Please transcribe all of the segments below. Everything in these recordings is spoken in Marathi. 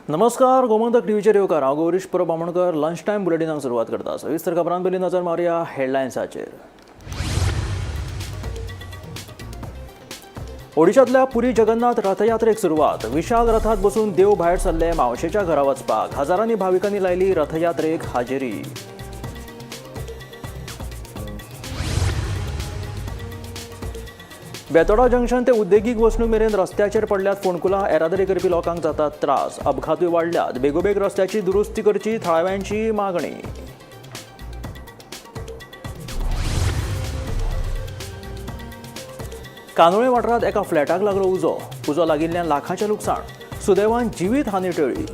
नमस्कार, गोमंतक टीव्हीचे रेवकार हांव गौरीश परब बामणकर लंच टायम बुलेटिनाक सुरवात करता. सविस्तर खबरां पयलीं नजर मारया हेडलायन्साचेर. ओडिशांतल्या पुरी जगन्नाथ रथयात्रेक सुरवात. विशाल रथात बसून देव भायर सरले मावशेच्या घरा वचपाक. हजारांनी भाविकांनी लायली रथयात्रेक हाजेरी. बेतोडा जंक्शन ते उद्देगीक वचणूक मेरेन रस्त्याचेर पडल्यात फोंडकुलां. येरादारी करपी लोकांक जातात त्रास. अपघातूय वाडल्यात. बेगोबेग रस्त्याची दुरुस्ती करची थळाव्यांची मागणी. कानोळे वाठारांत एका फ्लॅटाक लागलो उजो लागिल्ल्यान लाखांचें लुकसाण. सुदैवान जिवीत हानी टळ्ळी.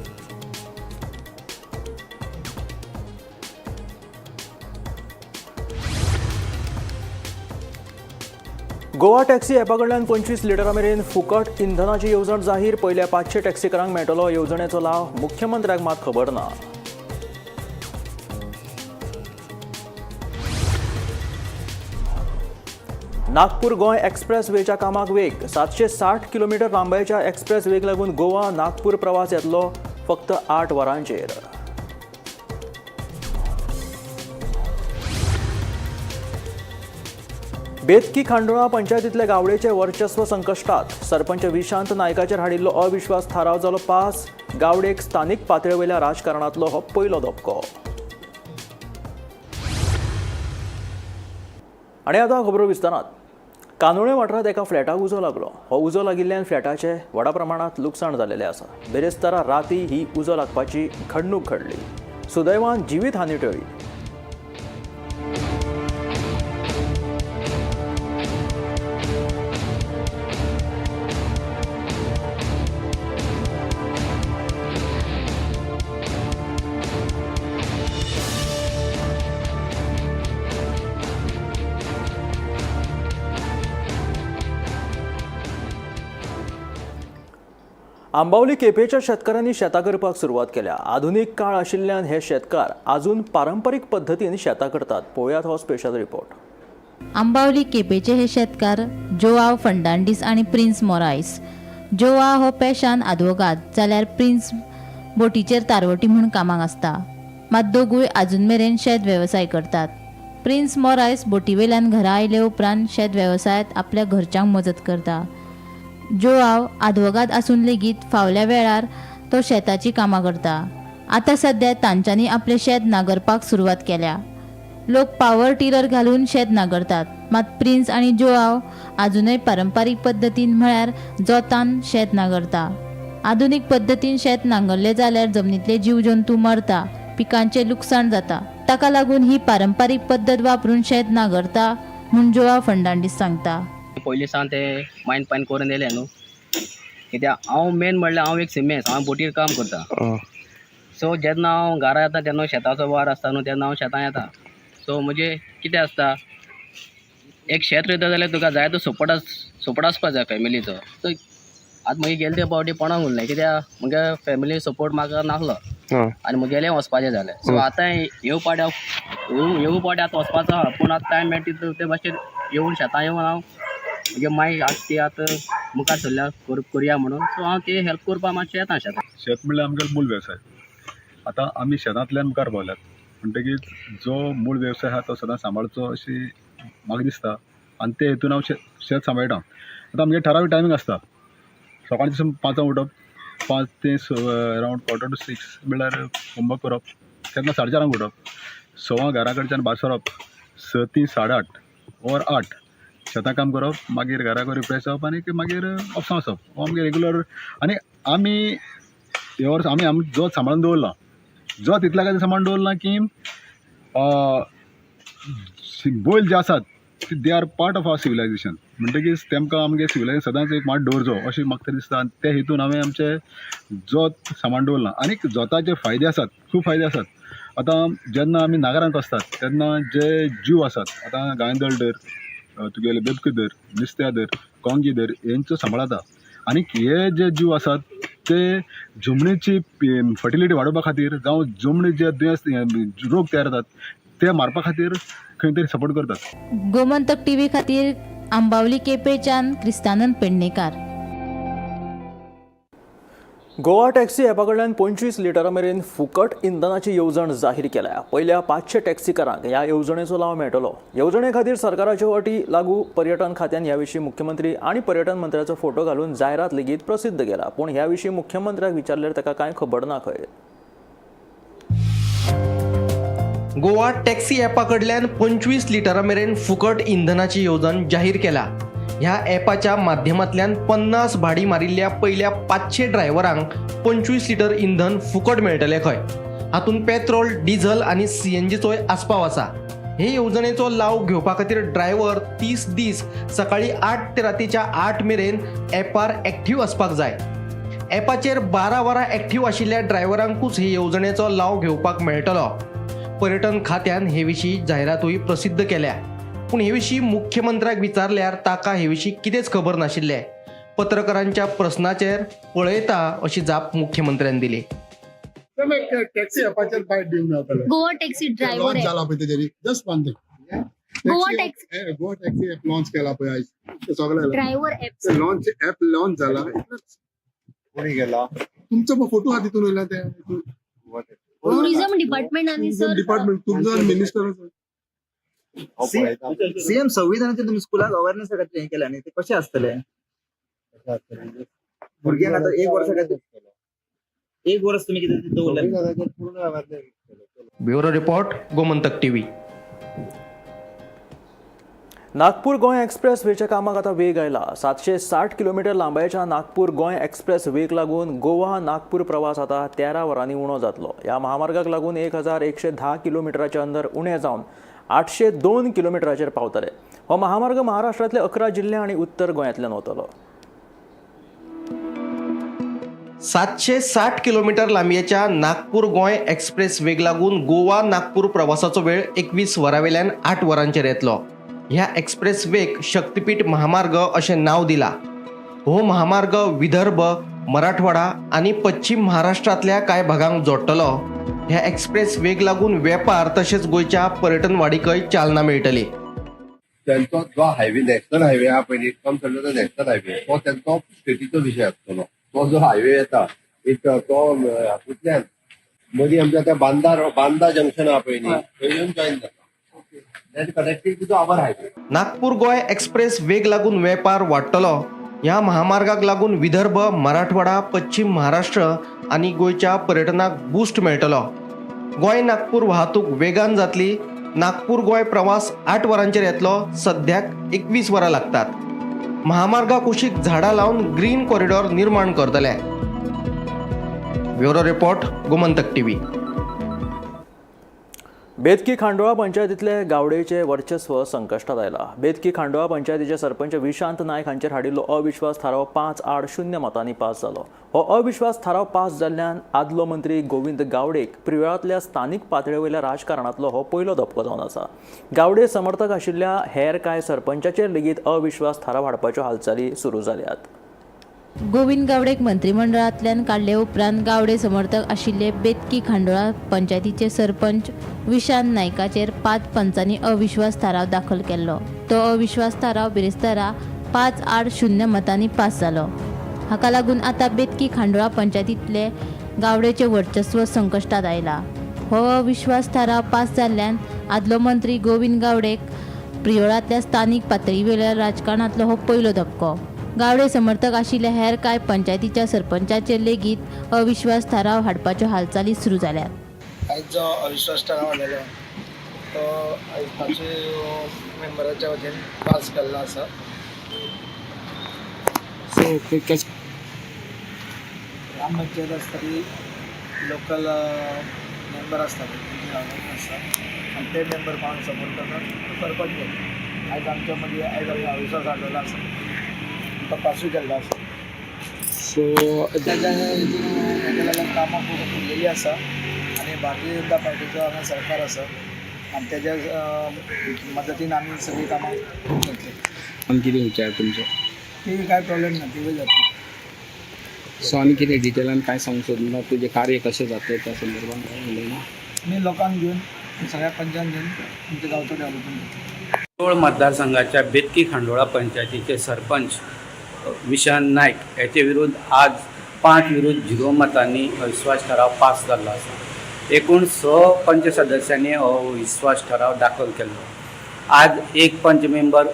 गोवा टॅक्सी ॲपा कडल्यान 25 लिटरां मेरेन फुकट इंधनाची येवजण जाहीर. पयल्या 500 टॅक्सीकारांक मेळटलो येवजणेचो लाव. मुख्यमंत्र्याक मात खबर ना. नागपूर गोंय एक्सप्रेस वेच्या कामाक वेग. 760 किलोमीटर लांबायेच्या एक्सप्रेस वेक लागून गोवा नागपूर प्रवास येतलो फक्त 8 वरांचेर. बेतकी खांडोळा पंचायतींतले गावडेचे वर्चस्व संकश्टात. सरपंच विशांत नायकाचेर हाडिल्लो अविश्वास थाराव जालो पास. गावडेक स्थानीक पातळेवयल्या राजकारणांतलो हो पयलो धपको. आनी आतां खबरो विस्तारांत. कानोळे वाठारांत एका फ्लॅटाक उजो लागलो. हो उजो लागिल्ल्यान फ्लॅटाचे व्हडा प्रमाणांत लुकसाण जाल्लेलें आसा. बेरेस्तारा रातीं ही उजो लागपाची घडणूक घडली. सुदैवान जिवीत हानी टळ्ळी. आंबावली केपेंच्या शेतकारांनी शेतां करपाक सुरवात केल्या. आधुनीक काळ आशिल्ल्यान हे शेतकार आजून पारंपारीक पद्धतीन शेतां करतात. पळोवयात हो स्पेशल रिपोर्ट. आंबावली केपेंचे हे शेतकार जोआव फर्नांडीस आणि प्रिन्स मोरायस. जोआव हो पेशान आदवोगाद जाल्यार प्रिन्स बोटीचेर तारवटी म्हूण कामाक आसता. मात दोगूय आजून मेरेन शेत वेवसाय करतात. प्रिन्स मोरायस बोटीवेल्यान घरा आयले उपरांत शेत वेवसायांत आपल्या घरच्यांक मजत करता. जोआव आदवोगाद आसून लेगीत फावल्या वेळार तो शेताची कामां करता. आतां सध्या तांच्यांनी आपलें शेत नांगरपाक सुरवात केल्या. लोक पावर टिलर घालून शेत नांगरतात. मात प्रिन्स आनी जोआव आजुनय पारंपारीक पद्दतीन म्हळ्यार जोतान शेत नांगरता. आधुनीक पद्दतीन शेत नांगरले जाल्यार जमनीतले जीव जंतू मरता, पिकांचे लुकसाण जाता. ताका लागून ही पारंपारीक पद्दत वापरून शेत नांगरता म्हूण जोआव फर्नांडीस सांगता. पयलीं सावन ते मायन पायन करून येयले न्हू. कित्याक हांव मेन म्हणल्यार हांव एक सिमेंस हांव बोटीर काम करता. सो जेन्ना हांव घरा येता तेन्ना शेताचो वार आसता न्हू, तेन्ना हांव शेतां येता. सो म्हणजे कितें आसता, एक शेत रोयता जाल्यार तुका जाय तो सपोर्ट आसपा जाय फॅमिलीचो. सो आतां मागीर गेले ते पावटी पणाक उरलें, कित्याक म्हगे फॅमिली सपोर्ट म्हाका नासलो आनी म्हगेलें वचपाचें जालें. सो आतां ह्यो पावटी आतां वचपाचो आहा, पूण आतां टायम मेळटा ते भाशेन येवन शेतां येवन हांव म्हणजे मागीर ती आतां मुखार सरल्या करुया म्हणून. सो हांव ती हेल्प करपाक मातशें येता शेतां. शेत म्हणल्यार आमगेलो मूळ वेवसाय. आतां आमी शेतांतल्यान मुखार पावल्यात म्हणटकीच जो मूळ वेवसाय आहा तो सदां सांबाळचो अशी म्हाका दिसता आनी ते हेतून हांव शेत सांबाळटा. आतां आमगे ठरावीक टायमींग आसता. सकाळचें 5 उठप, 5 ते अरावंड 5:45 म्हणल्यार होमवर्क करप. तेन्ना 4:30 उठप, 6 घरा कडच्यान भायर सरप, 6 ते 8:30 ओर 8 शेतां काम करप, मागीर घरा कडेन फ्रेश जावप आनी मागीर ऑफिसां वचप. हो आमगे रेगुलर. आनी आमी हे वर्स आमी जोत सांबाळून दवरला. जोत इतल्या खातीर सांबाळून दवरला की बैल जे आसात they are part of our civilisation. म्हणटकीच तेमकां आमगे सिविलायझेशन सदांच एक मात दवरचो अशें म्हाका तरी दिसता. आनी ते हेतून हांवें आमचे जोत सांबाळून दवरला. आनी जोताचे फायदे आसात, खूब फायदे आसात. आतां जेन्ना आमी नागरांत आसतात तेन्ना जे जीव आसात, आतां गायंदळ धर, तुगेले बेबके धर, नुस्त्या धर, कोंगी धर, हेंचो सांबाळता. आनी हे जे जीव आसात ते जमनीची फर्टिलिटी वाडोवपा खातीर जावं जमनी जे दुयेंस रोग तयार जातात ते मारपा खातीर खंय तरी सपोर्ट करतात. गोमंतक टीव्ही खातीर आंबावली केपेंच्यान क्रिस्तानंद पेडणेकार. गोवा टॅक्सी ॲपाकडल्यान 25 लिटरां मेरेन फुकट इंधनाची येवजण जाहीर केल्या. पहिल्या 500 टॅक्सीकारांक ह्या येवजणेचो लाव मेळटलो. येवजणे खातीर सरकाराच्यो अटी लागू. पर्यटन खात्यान ह्या विशीं मुख्यमंत्री आनी पर्यटन मंत्र्याचो फोटो घालून जायरात लेगीत प्रसिद्ध केला. पूण ह्या विशीं मुख्यमंत्र्याक विचारल्यार ताका कांय खबर ना खंय. गोवा टॅक्सी ॲपाकडल्यान 25 लिटरां मेरेन फुकट इंधनाची येवजण जाहीर केला. ह्या ॲपाच्या माध्यमांतल्यान 50 भाडी मारिल्ल्या पहिल्या 500 ड्रायव्हरांक 25 लिटर इंधन फुकट मेळटले खंय. हातूंत पेट्रोल, डिझल आनी CNGचोय आस्पाव आसा. हे येवजणेचो लाव घेवपा खातीर ड्रायव्हर 30 दीस सकाळी 8 ते रातीच्या 8 मेरेन ॲपार एक्टिव्ह आसपाक जाय. ॲपाचेर 12 वरां एक्टिव्ह आशिल्ल्या ड्रायव्हरांकूच हे येवजणेचो लाव घेवपाक मेळटलो. पर्यटन खात्यान हे विशीं जायरातूय प्रसिद्ध केल्या. पूण हे विशीं मुख्यमंत्र्याक विचारल्यार ताका हे विशीं कितेंच खबर नाशिल्लें. पत्रकारांच्या प्रस्नाचेर पळयता अशी जाप मुख्यमंत्र्यान दिली. टॅक्सी ॲपाचेर बायट दिवंक मेळटलें. गोवा टॅक्सी ड्रायव्हर लॉन्च जाला पळय तेजेर just one thing. Goa taxi app launch केला पळय आयज. ते सगळे driver app launch app launch जाला. कोणी गेला तुमचो फोटो हा तितून वयला ते टुरिझम डिपार्टमेंट आणि सर डिपार्टमेंट तुमचो मिनिस्टर सीएम संविधानाचे तुम्ही स्कुलाक अवेअरनेस खातीर हे केला न्ही, ते कशें आसतले? भुरग्यांक आतां एक वर्स तुम्ही कितें दवरलें? Bureau report, Gomantak TV. Nagpur Goa express वेच्या कामाक आतां वेग आयला. 760 किलोमीटर लांबायेच्या नागपूर गोंय एक्सप्रेस वेक लागून गोवा नागपूर प्रवास आतां 13 वरांनी उणो जातलो. ह्या महामार्गाक लागून 1110 किलोमिटराच्या अंदर उणें जावन 802 किलोमिटराचेर पावतले. हो महामार्ग महाराष्ट्रांतले 11 जिल्हे आनी उत्तर गोंयांतल्यान वतलो. 760 किलोमीटर लांबयेच्या नागपूर गोंय एक्सप्रेस वेग लागून गोवा नागपूर प्रवासाचो वेळ 21 वरांवेल्यान 8 वरांचेर येतलो. ह्या एक्सप्रेस वेक शक्तीपीठ महामार्ग अशें नांव दिलां. हो महामार्ग विदर्भ, मराठवाडा आनी पश्चिम महाराष्ट्रांतल्या कांय भागांक जोडटलो. ह्या एक्सप्रेस वेग लागून वेपार तशेंच गोंयच्या पर्यटन वाडीकय चालना मेळटली. त्यांचा जो हायवे नॅशनल हायवे हा पहिले इन्कम सेंटरचा नॅशनल हायवे तो त्यांचा स्टेटीचो विषय आसतलो. तो जो हायवे येता एक तो हातूंतल्यान मदीं आमच्या त्या बांदा जंक्शन हा पळय न्ही थंय येवन जॉईन जाता. कनेक्टिव्हिटीचो आवर हायवे. नागपूर गोंय एक्सप्रेस वेग लागून वेपार वाडटलो. ह्या महामार्गाक लागून विदर्भ, मराठवाडा, पश्चिम महाराष्ट्र आनी गोंयच्या पर्यटनाक बूस्ट मेळटलो. गोंय नागपूर वाहतूक वेगान जातली. नागपूर गोंय प्रवास 8 वरांचेर येतलो. सद्याक 21 वरां लागतात. महामार्गा कुशीक झाडां लावन ग्रीन कॉरिडॉर निर्माण करतले. Bureau report, Gomantak TV. बेतकी खांडोळा पंचायतींतले गावडेचे वर्चस्व संकश्टात आयला. बेतकी खांडोळा पंचायतीचे सरपंच विशांत नायक हांचेर हाडिल्लो अविश्वास थाराव 5-0 मतांनी पास जालो. हो अविश्वास थाराव पास जाल्ल्यान आदलो मंत्री गोविंद गावडेक प्रिवेळांतल्या स्थानीक पातळे वयल्या राजकारणांतलो हो पयलो धपको जावन आसा. गावडे समर्थक आशिल्ल्या हेर कांय सरपंचाचेर लेगीत अविश्वास थाराव हाडपाच्यो हालचाली सुरू जाल्यात. गोविंद गावडेक मंत्रिमंडळांतल्यान काडले उपरांत गावडे समर्थक आशिल्ले बेतकी खांडोळा पंचायतीचे सरपंच विशांत नायकाचेर 5 पंचांनी अविश्वास थाराव दाखल केल्लो. तो अविश्वास थाराव बिरेस्तारा 5-0 मतांनी पास जालो. हाका लागून आतां बेतकी खांडोळा पंचायतींतले गावडेचे वर्चस्व संकश्टात आयला. हो अविश्वास थाराव पास जाल्ल्यान आदलो मंत्री गोविंद गावडेक प्रियोळांतल्या स्थानीक पातळी वयल्या राजकारणांतलो हो पयलो धपको. गावडे समर्थक आशिल्ले हेर कांय पंचायतीच्या सरपंचाचेर लेगीत अविश्वास थाराव हाडपाच्यो हालचाली सुरू जाल्यात. आयज जो अविश्वास थाराव हाडलेलो तो आयज 5 मेंबराच्या वतीन पास केल्लो आसा. सो ग्रामपंचायत आसता ती लोकल मेंबर आसता आनी ते मेंबर कोणाक सपोर्ट करता सरपंच. आयज आमच्या मदीं आयज अविश्वास हाडलेलो आसा. तो पासूय केल्लो आसा. सो तेज्या लागून कामां खूब फुडलेलीं आसा आनी भारतीय जनता पार्टीचो हांगा सरकार आसा आनी तेज्या मदतीन आमी सगळीं कामां करतली. आनी कितें विचार तुमचो? ती कांय प्रॉब्लेम ना, ती जातली. सो आनी कितें डिटेलान कांय सांगूंक सोदना? तुजें कार्य कशें जातलें त्या संदर्भान कांय उलयना? आमी लोकांक घेवन सगळ्या पंचांक घेवन आमच्या गांवचो डेव्हलपमेंट करतली. शिरोळ मतदारसंघाच्या बेतकी खांडोळा पंचायतीचे सरपंच विशांत नायक याचे विरुद्ध आज 5 विरुद्ध 0 मतांनी अविश्वास ठराव पास जाल्लो आसा. एकूण 6 पंच सदस्यांनी हो अविश्वास ठराव दाखल केल्लो. आज एक पंच मेंबर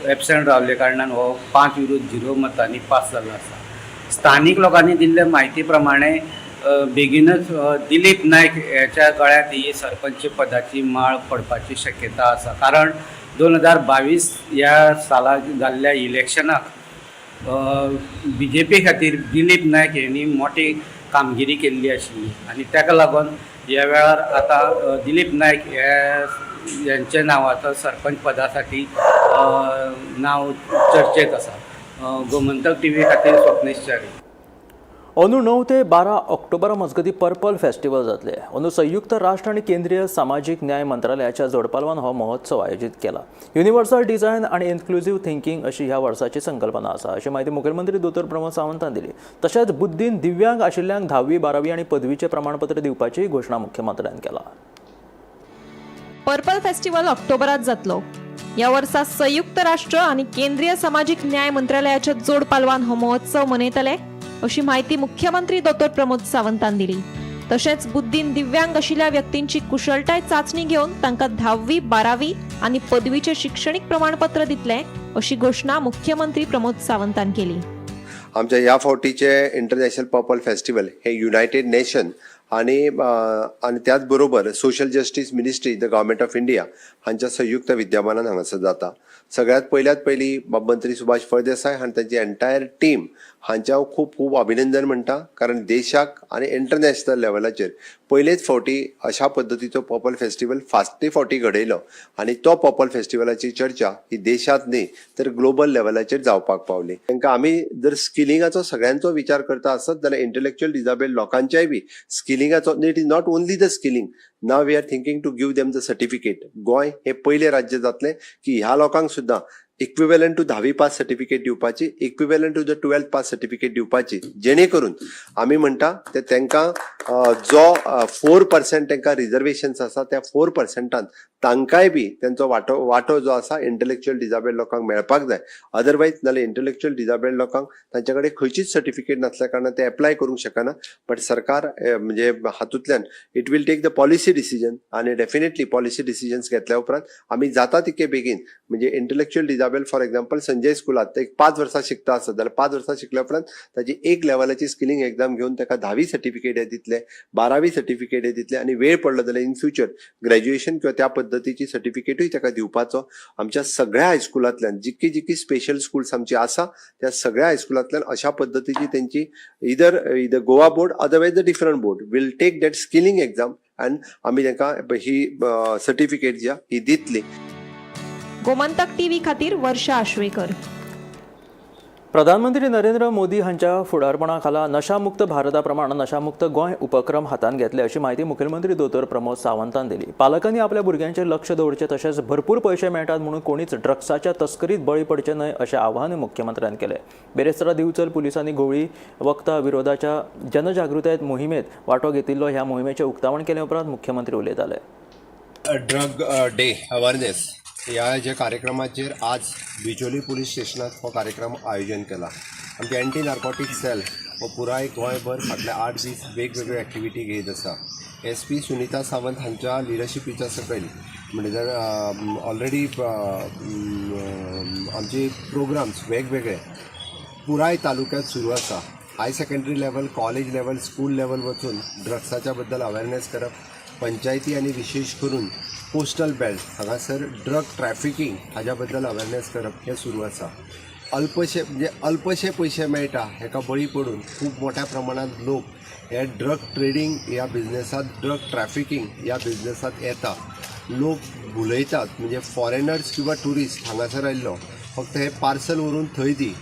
एबसेंट रावल्ले कारणान हो 5 विरुद्ध 0 मतांनी पास जाल्लो आसा. स्थानिक लोकांनी दिल्ल्या म्हायती प्रमाणे बेगीनच दिलीप नायक ह्याच्या गळ्यांत ही सरपंच पदाची माळ पडपाची शक्यता आसा. कारण 2022 ह्या सालाक जाल्ल्या इलेक्शनाक BJP खातीर दिलीप नायक हेणी मोठी कामगिरी केल्ली आशिल्ली आनी ताका लागून ह्या वेळार आतां दिलीप नायक यांच्या नांवाचो सरपंच पदा साठी नांव चर्चेत आसा. गोमंतक TV खातीर स्वप्नेश च्यारी. अंदू 9 ते 12 ऑक्टोबरा मजगती पर्पल फेस्टिवल जातले. अंदू संयुक्त राष्ट्र आणि केंद्रीय सामाजिक न्याय मंत्रालयाच्या जोडपालवान हो महोत्सव आयोजित केला. युनिवर्सल डिझायन आणि इन्क्लुझिव्ह थिंकिंग अशी ह्या वर्साची संकल्पना आसा अशी माहिती मुखेलमंत्री दोतोर प्रमोद सावंतान दिली. तशेंच बुद्धीन दिव्यांग आशिल्ल्यांक 10वी 12वी आणि पदवीचे प्रमाणपत्र दिवपाची घोषणा मुख्यमंत्र्यान केला. पर्पल फेस्टिवल ऑक्टोबरात जातलो. या वर्सा संयुक्त राष्ट्र आणि केंद्रीय सामाजिक न्याय मंत्रालयाच्या जोडपालवान हो महोत्सव मनयतले अशी माहिती मुख्यमंत्री दोतोर प्रमोद सावंतान दिली. तशेंच बुद्धीन दिव्यांग आशिल्ल्या व्यक्तींची कुशळटाय चाचणी घेऊन तांकां 10वी 12वी आणि पदवीचे शिक्षणीक प्रमाणपत्र दितले अशी घोषणा मुख्यमंत्री प्रमोद सावंतान केली. आमच्या ह्या फावटीचे इंटरनॅशनल पर्पल फेस्टिवल हे युनायटेड नेशन आणि त्याच बरोबर social justice ministry the government of India हांच्या संयुक्त विद्यमानान हांगासर जाता. सगळ्यात पयली मंत्री सुभाष फळदेसाय आणि त्यांची एंटायर टीम हांच्या खूप खूप अभिनंदन म्हणटा. कारण देशाक आणि इंटरनॅशनल लेवलाचेर पयलेच फावटी अशा पद्दतीचो पर्पल फेस्टिवल फावटी घडयलो आनी तो पर्पल फेस्टिवलाची चर्चा ही देशांत न्ही तर ग्लोबल लेवलाचेर जावपाक पावली. तांकां आमी जर स्किलिंगाचो सगळ्यांचो विचार करता आसत जाल्यार इंटलेक्च्युअल डिसेबल्ड लोकांच्याय बी स्किलिंगाचो it is not only the skilling. Now we are thinking to give them the certificate. Goem हे पयले राज्य जातले की ह्या लोकांक सुद्धा इक्विवेलंट टू 10वी पास सर्टिफिकेट दिवपाची, equivalent to the 12th pass certificate दिवपाची, जेणे करून आमी म्हणटा ते तांकां जो 4% तांकां रिजर्वेशन्स आसा त्या 4%आन तांकांय बी त्यांचो वाटो जो आसा इंटलेक्च्युअल डिसेबल्ड लोकांक मेळपाक जाय. अदरवायज नाल्यार इंटलेक्च्युअल डिसेबल्ड लोकांक तांच्या कडेन खंयचीच सर्टिफिकेट नासल्या कारणान ते एप्लाय करूंक शकना. बट सरकार म्हणजे हातूंतल्यान it will take the policy decision आनी डेफिनेटली पॉलिसी डिसिजन्स घेतल्या उपरांत आमी जाता तितके बेगीन म्हणजे intellectual disabled for example Sanjay स्कुलात एक 5 वर्सां शिकता आसत जाल्यार 5 वर्सां शिकल्या उपरांत ताची एक लेवलाची स्किलिंग एक्झाम घेवन ताका 10वी सर्टिफिकेट दितले, 12वी सर्टिफिकेट दितले आनी वेळ पडलो जाल्यार इन फ्युचर ग्रॅज्युएशन किंवा त्या पद्दतीची सर्टिफिकेटूय ताका दिवपाचो आमच्या सगळ्या हायस्कुलांतल्यान जितकी स्पेशल स्कूल्स आमची आसा त्या सगळ्या हायस्कुलांतल्यान अशा पद्दतीची त्यांची either Goa board otherwise the different board will take that skilling exam आनी आमी तांकां ही सर्टिफिकेट जी ही दितली. गोमंतक TV खातीर वर्षा आश्वेकर. प्रधानमंत्री नरेंद्र मोदी हांच्या फुडारपणा खाला नशामुक्त भारता प्रमाण नशामुक्त गोंय उपक्रम हातान घेतले अशी माहिती मुखेलमंत्री दोतोर प्रमोद सावंतान दिली. पालकांनी आपल्या भुरग्यांचेर लक्ष दवरचें तशेंच भरपूर पयशे मेळटात म्हणून कोणीच ड्रग्साच्या तस्करीत बळी पडचे न्हय अशें आवाहन मुख्यमंत्र्यान केलें. बेरेस्तारा दिवचल पुलिसांनी घोळी वखदां विरोधाच्या जनजागृताय मोहिमेत वांटो घेतिल्लो ह्या मोहिमेचें उक्तावण केले उपरांत मुख्यमंत्री उलयताले. ड्रग डे अवेअरनेस ह्या जे कार्यक्रमाचेर आज बिचोली पुलीस स्टेशनात हो कार्यक्रम आयोजन केला. आमची एंटी नार्कोटीक सेल हो पुराय गोंयभर फाटले 8 दीस वेगवेगळ्यो एक्टिविटी घेत आसा. SP सुनीता सावंत हांच्या लिडरशिपीच्या सकयल म्हणजे ऑलरेडी आमचे प्रोग्राम्स वेगवेगळे पुराय तालुक्यात सुरू आसा. High secondary level, college level, school level वचून ड्रग्साच्या बद्दल अवेअरनेस करप, पंचायती आणि विशेष करून पोस्टल बेल्ट हांगासर ड्रग ट्रॅफिकींग हाच्या बद्दल अवेअरनेस करप हे सुरू आसा. अल्पशे पयशे मेळटा हेका बळी पडून खूब मोठ्या प्रमाणात लोक हे ड्रग ट्रेडिंग ह्या बिझनेसात, ड्रग ट्रॅफिकींग ह्या बिझनेसात येता. लोक भुलयतात म्हणजे फॉरेनर्स किंवा टुरिस्ट हांगासर आयिल्लो फक्त हे पार्सल व्हरून थंय दी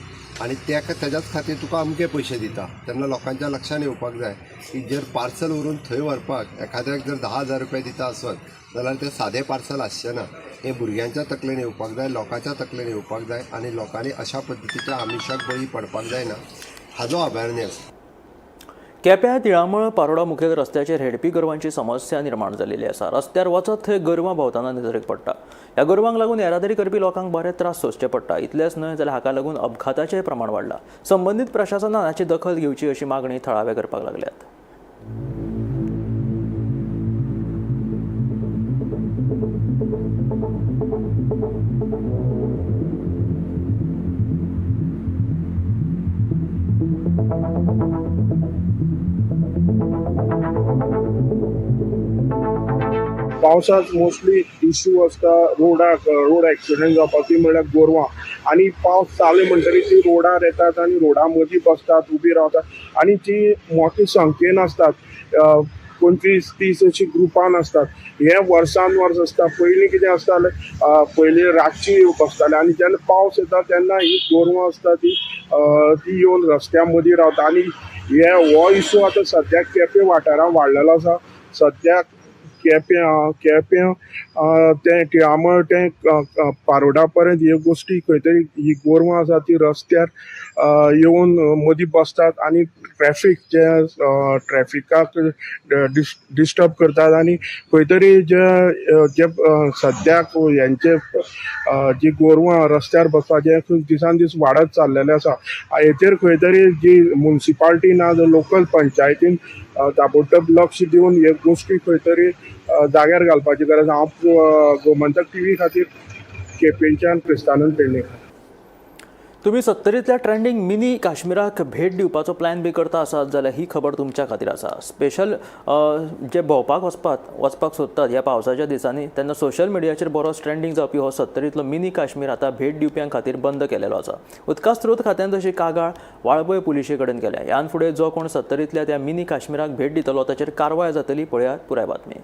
आनी त्याच्याच खातीर तुका अमके पयशे दिता. तेन्ना लोकांच्या लक्षान येवपाक जाय की जर पार्सल व्हरून थंय व्हरपाक एखाद्याक जर 10,000 रुपया दिता आसत जाल्यार तें सादें पार्सल आसचें ना. हे भुरग्यांच्या तकलेन येवपाक जाय, लोकांच्या तकलेन येवपाक जाय आनी लोकांनी अशा पद्दतीच्या आमिशाक बळी पडपाक जायना हाजो अवेअरनेस. केप्यां तिळामळ पारोडा मुखेल रस्त्याचेर हेडपी गोरवांची समस्या निर्माण जाल्ली आसा. रस्त्यार वचत थंय गोरवां भोंवतना नजरेक पडटा. ह्या गोरवांक लागून येरादारी करपी लोकांक बरे त्रास सोंसचे पडटा. इतलेंच न्हय जाल्यार हाका लागून अपघाताचें प्रमाण वाडलां. संबंदीत प्रशासनान हाची दखल घेवची अशी मागणी थळावे करपाक लागल्यात. पावसात मोस्टली इश्यू असता रोड ॲक्सिडेंट जावपाची म्हणल्यार गोरवां आनी पावस चालू म्हणटकीर ती रोडार येतात आनी रोडा मदीं बसतात उबी रावतात आनी ती मोठे संख्येन असतात 25-30 अशी ग्रुपान असतात. हे वर्सान वर्स असता. पयलीं कितें आसतालें पयलीं रातची बसताले आनी जेन्ना पावस येता तेन्ना ही गोरवां आसता ती येवन रस्त्या मदीं रावता आनी हो इश्यू आतां सद्याक केपें वाठारांत वाडलेलो आसा. सद्याक केप्यां तें तिळामळ तें पारोडा पर्यंत ह्यो गोश्टी खंय तरी ही गोरवां आसा ती रस्त्यार येवन मदीं बसतात आनी ट्रॅफिकाक डिस्टर्ब करतात आनी खंय तरी जे सद्याक हेंचे जी गोरवां रस्त्यार बसपाचें दिसान दीस वाडत चाललेलें आसा. हेचेर खंय तरी जी म्युन्सिपाल्टी ना जाल्यार लोकल पंचायतीन ताबडतोब लक्ष दिवन हे गोश्टी खंय तरी जाग्यार घालपाची गरज. हांव गोमंतक टीव्ही खातीर केपेंच्यान क्रिस्तानंद पेडणेकर. तुम्ही 70तल्या ट्रेंडिंग मिनी काश्मीराक भेट दिवपाचो प्लॅन बी करता आसात जाल्यार ही खबर तुमच्या खातीर आसा. स्पेशल जे भोंवपाक वचपाक सोदतात ह्या पावसाच्या दिसांनी तेन्ना सोशल मिडियाचेर बरोच ट्रेंडिंग जावपी हो 70तलो मिनी काश्मीर आतां भेट दिवप्यां खातीर बंद केलेलो आसा. उदका स्त्रोत खात्यान तशी कागाळ वाळपय पुलिशे कडेन केल्या. ह्यान फुडें जो कोण 70तल्या त्या मिनी काश्मीराक भेट दितलो ताचेर कारवाय जातली. पळयात पुराय बातमी.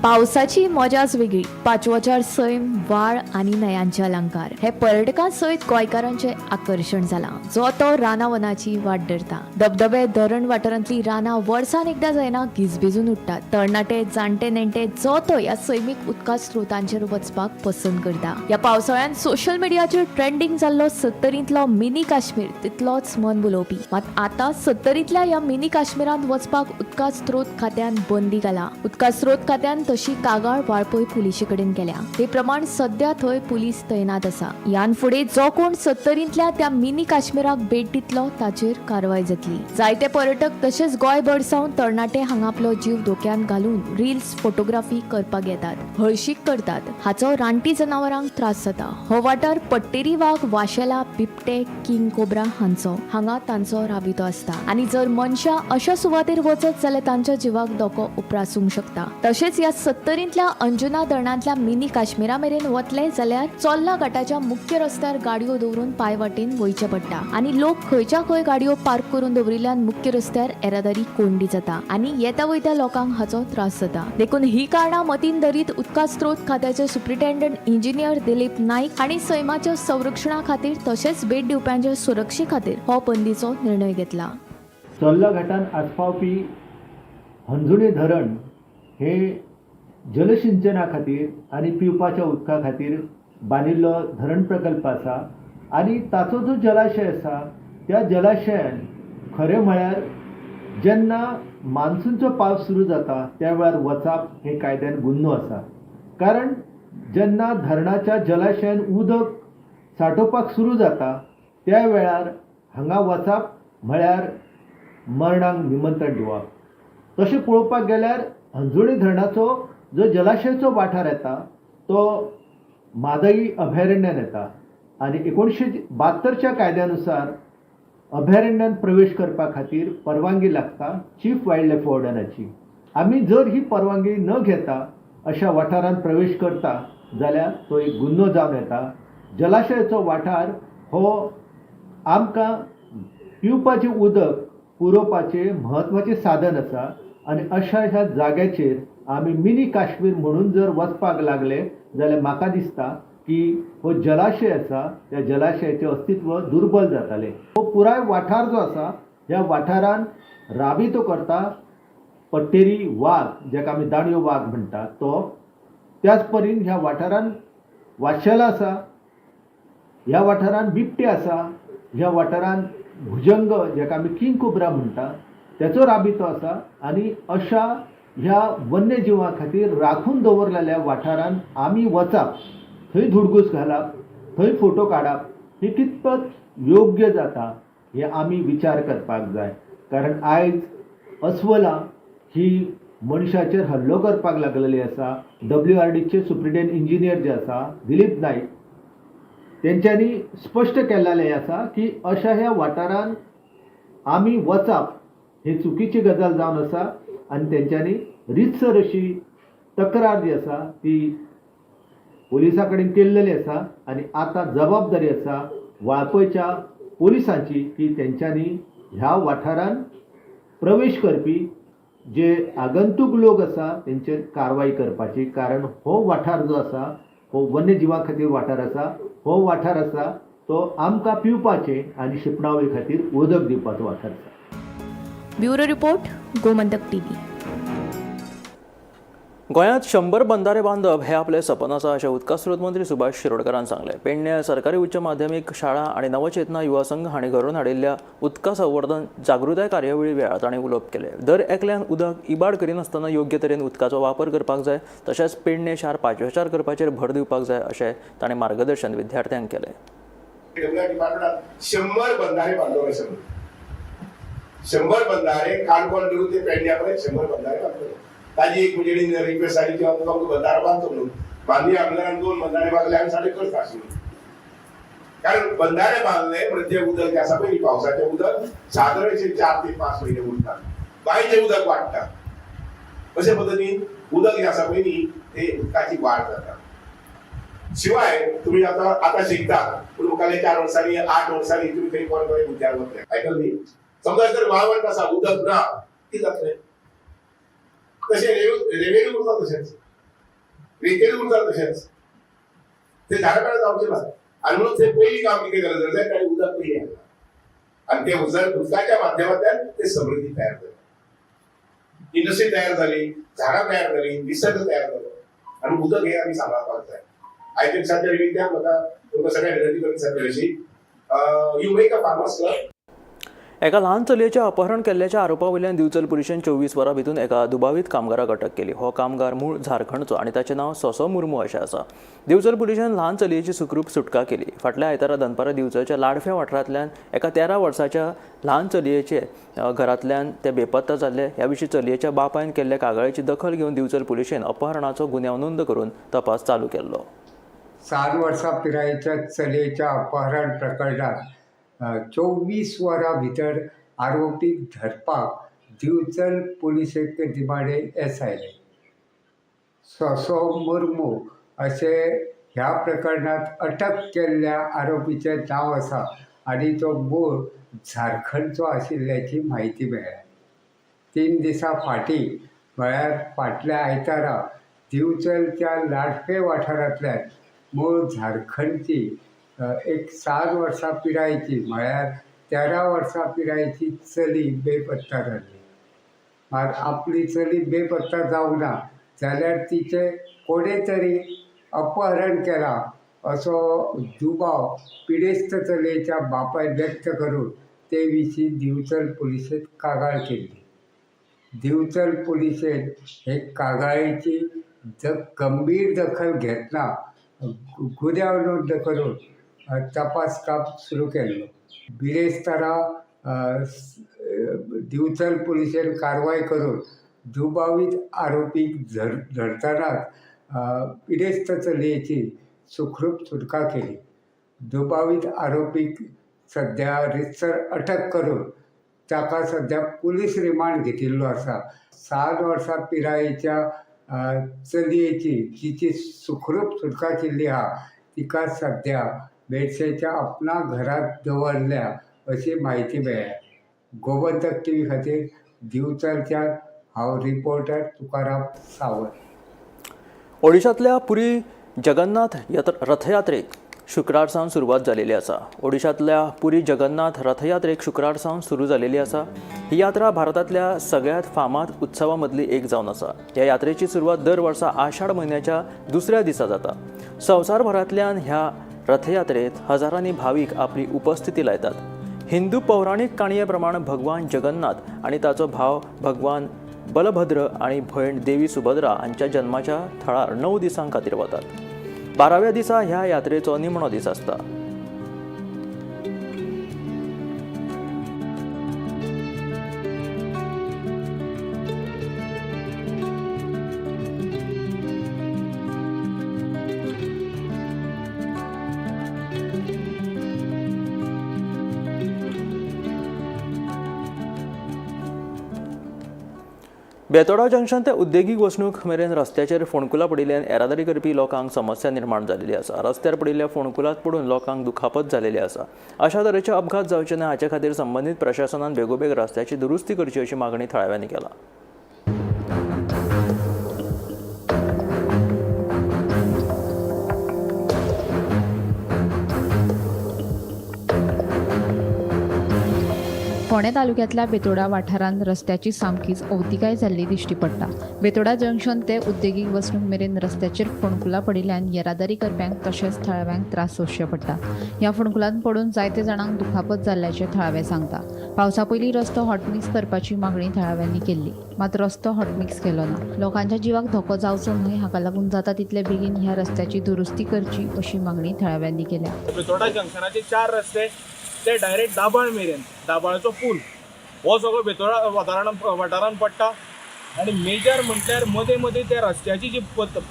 पावसाची मजाच वेगळी. पांचवोचार सैम, व्हाळ आनी न्हंयांचे अलंकार हे पर्यटकां सयत गोंयकारांचे आकर्शण जाला. जो तो रानावनाची वाट धरता. धबधबे धरण वाठारांतली रानां वर्सान एकदा जायना गिजबिजून उठतात. तरणाटे जाणटे नेणटे जो तो ह्या सैमीक उदका स्त्रोतांचेर वचपाक पसंत करता. ह्या पावसाळ्यान सोशल मिडियाचेर ट्रेंडिंग जाल्लो 70तलो मिनी काश्मीर तितलोच मन भुलोवपी. मात आतां 70तल्या ह्या मिनी काश्मीरांत वचपाक उदका स्त्रोत खात्यान बंदी घाला. उदका स्त्रोत खात्यान तशी कागाळ वाळपय पुलिशे कडेन केल्या. ते प्रमाण सध्या थंय पुलीस तैनात आसा. ह्यान फुडें जो कोण 70तल्या त्या मिनी काश्मीराक भेट दितलो ताचेर कारवाय जातली. जायते पर्यटक तशेंच गोंयभर सावन तरणाटे हांगा आपलो जीव धोक्यान घालून रील्स फोटोग्राफी करपाक येतात. हळशीक करतात. हाचो रानटी जनावरांक त्रास जाता. हो वाठार पट्टेरी वाघ, वाशेला, बिबटे, किंग कोब्रा हांगा तांचो राबितो आसता. आनी जर मनशां अशा सुवातेर वचत जाल्यार तांच्या जिवाक धोको उप्रासूंक शकता. तशेंच ह्या 70तल्या अंजुना धरणांतल्या मिनी काश्मीरा मेरेन वतले जाल्यार चोल्ला घाटाच्या मुख्य रस्त्यार गाडयो दवरून पांय वाटेन वयचे पडटा. आनी लोक खंयच्या खंय गाडयो पार्क करून दवरिल्ल्यान मुख्य रस्त्यार येरादारी कोंडी जाता आनी येता वयत्या लोकांक हाचो त्रास जाता. देखून ही कारणां मतीन धरीत उदका स्त्रोत खात्याचे सुप्रिटेंडंट इंजिनियर दिलीप नाईक हांणी सैमाच्या संरक्षणा खातीर तशेंच भेट दिवप्यांच्या सुरक्षे खातीर हो बंदीचो निर्णय घेतला. चोल्ला घाटान आसपावपी अंजुणे धरण हे जलसिंचना खातीर आनी पिवपाच्या उदका खातीर बांदिल्लो धरण प्रकल्प आसा आनी ताचो जो जलाशय आसा त्या जलाशयान खरें म्हळ्यार जेन्ना मान्सूनचो पावस सुरू जाता त्या वेळार वचप हे कायद्यान गुन्हो आसा. कारण जेन्ना धरणाच्या जलाशयान उदक सांठोवपाक सुरू जाता त्या वेळार हांगा वचप म्हळ्यार मरणांक निमंत्रण दिवप. तशें पळोवपाक गेल्यार अंजुणे धरणाचो जो जलाशयाचो वाठार येता तो मादई अभयारण्यान येता आनी 1972च्या कायद्यानुसार अभयारण्यात प्रवेश करपा खातीर परवानगी लागता चीफ वायल्ड लायफ वॉर्डनाची. आमी जर ही परवानगी न घेता अशा वाठारांत प्रवेश करता जाल्यार तो एक गुन्हो जावन येता. जलाशयाचो वाठार हो आमकां पिवपाचें उदक पुरोवपाचें म्हत्वाचें साधन आसा आनी अशा जाग्याचेर आमी मिनी काश्मीर म्हणून जर वचपाक लागले जाल्यार म्हाका दिसता की हो जलाशय आसा त्या जलाशयाचें अस्तित्व दुर्बल जातालें. हो पुराय वाठार जो आसा ह्या वाठारान राबितो करता पट्टेरी वाघ जेका आमी दांडयो वाघ म्हणटा तो. त्याच परीन ह्या वाठारान वाशेला आसा, ह्या वाठारान बिबटे आसा, ह्या वाठारान भुजंग जेका आमी किंग कोब्रा म्हणटा त्याचो राबितो आसा आनी अशा ह्या वन्यजिवां खातीर राखून दवरलेल्या वाठारांत आमी वचप, थंय धुडगूस घालप, थंय फोटो काडप ही कितपत योग्य जाता हे आमी विचार करपाक जाय. कारण आयज अस्वलां ही मनशाचेर हल्लो करपाक लागलेली आसा. WRDचे सुप्रिटेंड इंजिनियर जे आसा दिलीप नाईक तेंच्यांनी स्पश्ट केल्लेलें आसा की अशा ह्या वाठारांत आमी वचप ही चुकीची गजाल जावन आसा आनी तेंच्यांनी रितसर अशी तक्रार जी आसा ती पोलिसां कडेन केल्लेली आसा आनी आतां जबाबदारी आसा वाळपयच्या पोलिसांची की तेंच्यांनी ह्या वाठारांत प्रवेश करपी जे आगंतूक लोक आसा तेंचेर कारवाय करपाची. कारण हो वाठार जो आसा हो वन्यजिवां खातीर वाठार आसा. हो वाठार आसा तो आमकां पिवपाचे आनी शिंपणावळी खातीर उदक दिवपाचो वाठार आसा. Bureau report, Gomantak TV. गोंयांत 100 बंधारे बांदप हे आपले सपन आसा अशें उदका स्रोत मंत्री सुभाष शिरोडकरान सांगलें. पेडण्या सरकारी उच्च माध्यमीक शाळा आनी नवचेतना युवा संघ हांणी घडोवन हाडिल्ल्या उदका संवर्धन जागृताय कार्यावळी वेळार ताणें उलोवप केलें. दर एकल्यान उदक इबाड करिनासतना योग्य तरेन उदकाचो वापर करपाक जाय, तशेंच पेडणे शार पांचवेचार करपाचेर भर दिवपाक जाय अशें ताणें मार्गदर्शन विद्यार्थ्यांक केलें. 100 बंधारे बांधले अशें 100 बंधारे काणकोण धरून ते पेडण्या पर्यंत 100 बंधारे बांधले. ताजी एक म्हणजे रिक्वेस्ट आली की तुका बंधारो बांदतो म्हणून बांदी आमदारान 2 बंधारे बांधले आनी साडे करता आशिल्ले. कारण बंधारे बांधले म्हणजे उदक जे आसा पळय पावसाचें उदक सादारणशे 4 ते 5 म्हयने उरता, बांयचें उदक वाडटा. अशे पद्दतीन उदक जे आसा पळय न्ही ते उदकाची वाड जाता. शिवाय तुम्ही आता शिकता पूण मुखाल्ल्या 4 वर्सांनी 8 वर्सांनी तुम्ही खंय कोण उद्यान वतले आयकल न्ही. समजा जर वाळवंट आसा उदक ना कितें जातलें? तशें रेवेन्यू उरता, तशेंच रेतेर उरता, तशेंच ते झाडां जावचें ना. आनी म्हणून ते पयलीं काम कितें केलें जाल्यार ताणें उदक पयलीं हाडलां आनी ते उदकाच्या माध्यमांतल्यान ते समृद्धी तयार जाली, इंडस्ट्री तयार जाली, झाडां तयार जाली, निसर्ग तयार जालो. आनी उदक हे आमी सांबाळपाक जाय. आयच्या दिसाच्या निमित्यान म्हाका तुमकां सगळ्यांक विनंती करता सर अशी you make a farmers club. एका ल्हान चलयेचें अपहरण केल्ल्याच्या आरोपा वयल्यान दिवचल पुलिशेन 24 वरां भितून एका दुबावीत कामगाराक अटक केली. हो कामगार मूळ झारखंडचो आनी ताचें नांव सोसो मुर्मू अशें आसा. दिवचल पुलिशेन ल्हान चलयेची सुखरूप सुटका केली. फाटल्या आयतारा दनपारा दिवचलच्या लाडफ्या वाठारांतल्यान एका 13 वर्साच्या ल्हान चलयेचे घरांतल्यान ते बेपत्ता जाल्ले. ह्या विशीं चलयेच्या बापायन केल्ल्या कागाळीची दखल घेवन दिवचल पुलिशेन अपहरणाचो गुन्यांव नोंद करून तपास चालू केल्लो. 7 वर्सां पिरायेच्या चलयेच्या अपहरण प्रकरणात 24 वरां भितर आरोपीक धरपाक दिवचल पुलिसेक दिमाडे येस आयले. सोसो मुर्मू अशे ह्या प्रकरणात अटक केल्ल्या आरोपीचें नांव आसा आनी तो मूळ झारखंडचो आशिल्ल्याची म्हायती मेळ्ळ्या. 3 दिसां फाटीं म्हळ्यार फाटल्या आयतारा दिवचलच्या लाडफे वाठारांतल्यान मूळ झारखंडची एक 7 वर्सां पिरायेची म्हळ्यार 13 वर्सां पिरायेची चली बेपत्ता जाली. मात आपली चली बेपत्ता जावंक ना जाल्यार तिचे कोणे तरी अपहरण केलां असो दुबाव पिडेस्त चलयेच्या बापायन व्यक्त करून ते विशीं दिवचल पुलिशेंत कागाळ केल्ली. दिवचल पुलिशेन हे कागाळीची गंभीर दखल घेतना गुन्यांव नोंद करून तपास काम सुरू केल्लो. बिरेस्तारा दिवचल पुलिशेन कारवाय करून दुबावीत आरोपीक धरतनाच पिडेस्त चलयेची सुखरूप सुटका केली. दुबावीत आरोपीक सध्या रितसर अटक करून ताका सध्या पुलीस रिमांड घेतिल्लो आसा. 7 वर्सां पिरायेच्या चलयेची जिची सुखरूप सुटका केल्ली आहा तिका सध्या मेडसेच्या आपणा घरात दवरल्या अशी म्हायती मेळ्ळ्या. गोमंतक टीव्ही खातीर दिवचलच्यान हांव रिपोर्टर तुकाराम सावंत. ओडिशांतल्या पुरी जगन्नाथ रथयात्रेक शुक्रार सावन सुरवात जालेली आसा. ओडिशांतल्या पुरी जगन्नाथ रथयात्रेक शुक्रार सावन सुरू जालेली आसा. ही यात्रा भारतांतल्या सगळ्यात फामाद उत्सवां मदली एक जावन आसा. ह्या यात्रेची सुरवात दर वर्सा आषाढ म्हयन्याच्या दुसऱ्या दिसा जाता. संवसारभरांतल्यान ह्या रथयात्रेत हजारांनी भावीक आपली उपस्थिती लायतात. हिंदू पौराणिक काणये प्रमाण भगवान जगन्नाथ आणि ताचो भाव भगवान बलभद्र आणि भयण देवी सुभद्रा हांच्या जन्माच्या थळार 9 दिसां खातीर वतात। 12व्या दिसा ह्या यात्रेचो निमणो दीस आसता। बेतोडा जंक्शन ते उद्देगीक वसणूक मेरेन रस्त्याचेर फोंडकुलां पडिल्ल्यान येरादारी करपी लोकांक समस्या निर्माण जाल्ली आसा। रस्त्यार पडिल्ल्या फोंडकुलांत पडून लोकांक दुखापत जाल्ली आसा। अशा तरेचे अपघात जावचे न्हय हाचे खातीर संबंदीत प्रशासनान बेगोबेग रस्त्याची दुरुस्ती करची अशी मागणी थळाव्यांनी केला। फोंडे तालुक्यांतल्या बेतोडा वाठारांत रस्त्याची सामकीच अवतिकाय जाल्ली दिश्टी पडटा। बेतोडा जंक्शन ते उद्देगीक वसणूक मेरेन रस्त्याचेर फोंडकुलां पडिल्ल्यान येरादारी करप्यांक तशेंच थळाव्यांक त्रास सोंसचे पडटा। ह्या फोंडकुलांत पडून जायते जाणांक दुखापत जाल्ल्याचे थळावे सांगता। पावसा पयलीं रस्तो हॉटमिक्स करपाची मागणी थळाव्यांनी केल्ली, मात रस्तो हॉटमिक्स केलो ना। लोकांच्या जिवाक धोको जावचो न्हय हाका लागून जाता तितले बेगीन ह्या रस्त्याची दुरुस्ती करची अशी मागणी थळाव्यांनी केल्या। बेतोडा जंक्शनाचे 4 रस्ते ते डायरेक्ट दाबाळ मेरेन, दाबाळचो पूल हो सगळो बेतोडा वाठारांत पडटा आनी मेजर म्हटल्यार मदें मदें त्या रस्त्याची जी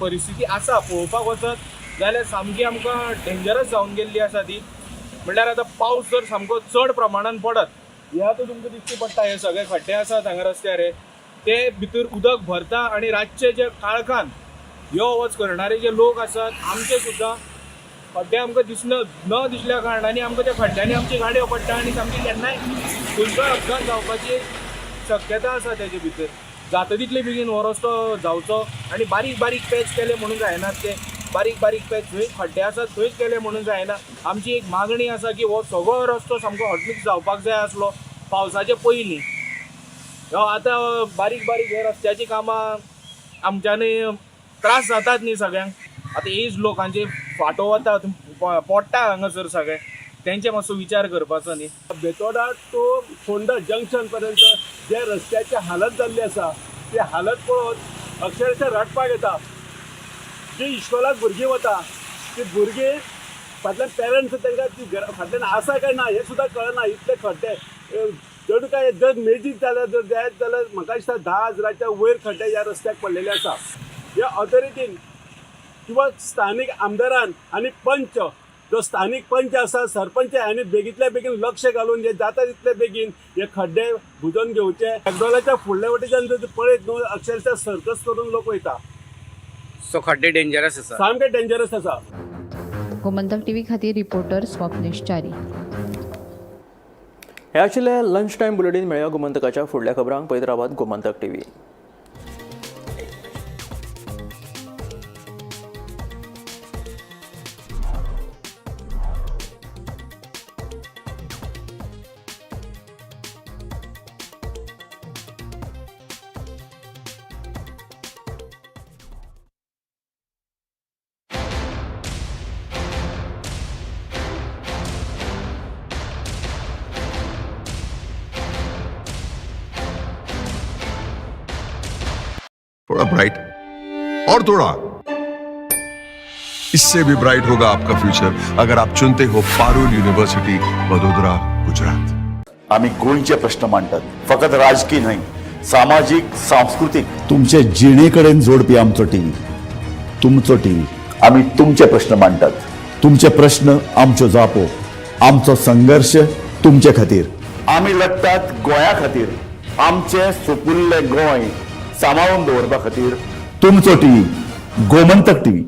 परिस्थिती आसा पळोवपाक वचत जाल्यार सामकी आमकां डेंजरस जावन गेल्ली आसा ती। म्हटल्यार आतां पावस जर सामको चड प्रमाणान पडत ह्या तर तुमकां दिश्टी पडटा हे सगळे खड्डे आसात हांगा रस्त्यार ते भितर उदक भरता आनी रातचे जे काळखान यो वच करणारे जे लोक आसात आमचे सुद्दां खड्डे आमकां न दिसल्या कारणांनी आमकां त्या खड्ड्यांनी आमची गाडयो पडटा आनी सामकी केन्नाय खंयचोय अपघात जावपाची शक्यता आसा तेजे भितर। जाता तितले बेगीन हो रस्तो जावचो आनी बारीक बारीक पॅच केले म्हणून जायनात ते बारीक बारीक पॅच थंय खड्डे आसात थंयच केले म्हणून जायना। आमची एक मागणी आसा की हो सगळो रस्तो सामको हॉटमिक्स जावपाक जाय आसलो पावसाचे पयलीं। आतां बारीक बारीक हे रस्त्याची कामां आमच्यांनी त्रास जातात न्ही सगळ्यांक। आतां एज लोकांचे फाटो वता पडटा हांगासर सगळे तेंचे मातसो विचार करपाचो न्ही। बेतोडा टू फोंडा जंक्शन पर्यंत जे रस्त्याची हालत जाल्ली आसा ती हालत पळोवन अक्षरशः रडपाक येता। जी इस्कॉलाक भुरगीं वता ती भुरगीं फाटल्यान पेरंट्स तांकां ती फाटल्यान आसा काय ना हें सुद्दां कळना। इतले खड्डे जर काय जर मेजीक जाल्यार जर जायत जाल्यार म्हाका दिसता 10,000च्या वयर खड्डे ह्या रस्त्याक पडलेले आसा। ह्या ऑथॉरिटीन किंवा स्थानिक आमदारान आणि पंच जो स्थानिक पंच आसा सरपंच हांणी बेगींतल्या बेगीन लक्ष घालून जे जाता तितले बेगीन हे खड्डे बुजोवन घेवचे। मॅकडॉनल्डच्या फुडल्या वटेच्यान जर पळयत न्हू अक्षरशः सर्कस करून लोक वयता। सो खड्डे डेंजरस आसा, सामके डेंजरस आसा। गोमंतक टीव्ही खातीर रिपोर्टर स्वप्नेश च्यारी। हे आशिल्ले लंच टायम बुलेटीन। मेळया गोमंतकाच्या फुडल्या खबरांक पळयत रावात गोमंतक टीव्ही। थोड़ा ब्राइट और थोड़ा, इससे भी ब्राइट होगा आपका फ्यूचर अगर आप चुनते हो पारुल यूनिवर्सिटी वडोदरा गुजरात। आम्ही गोंयचे प्रश्न मांडतात, फकत राजकीय न्हय, सामाजिक सांस्कृतिक तुमचे जिणेकडेन जोडपी आमचो टीव्ही, तुमचो टीव्ही। आम्ही तुमचे प्रश्न मांडतात, तुमचे प्रश्न आमच्यो जापो, आमचो संघर्ष तुमचे खातीर। आम्ही लढतात गोंया खातीर, आमचे सुपुल्ले गोंय सांबाळून दवरपा खातीर। तुमचो टीव्ही, गोमंतक टीव्ही।